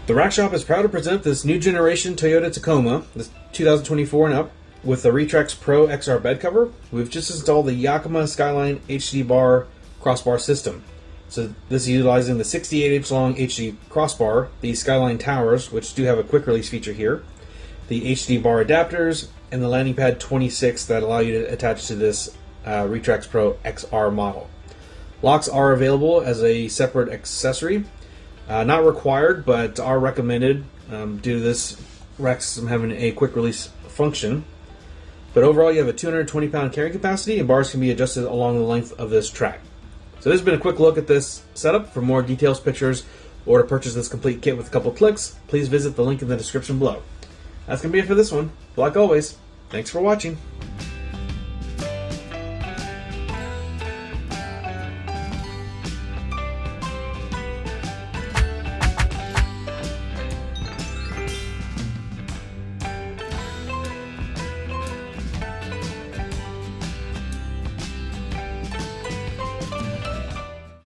The Rack Shop is proud to present this new generation Toyota Tacoma, this 2024 and up, with the Retrax Pro XR bed cover. We've just installed the Yakima SkyLine HD bar crossbar system. So this is utilizing the 68-inch long HD crossbar, the SkyLine towers, which do have a quick release feature here, the HD bar adapters, and the landing pad 26 that allow you to attach to this Retrax Pro XR model. Locks are available as a separate accessory. Not required, but are recommended due to this rack system having a quick release function. But overall, you have a 220-pound carrying capacity, and bars can be adjusted along the length of this track. So this has been a quick look at this setup. For more details, pictures, or to purchase this complete kit with a couple clicks, please visit the link in the description below. That's going to be it for this one. Like always, thanks for watching.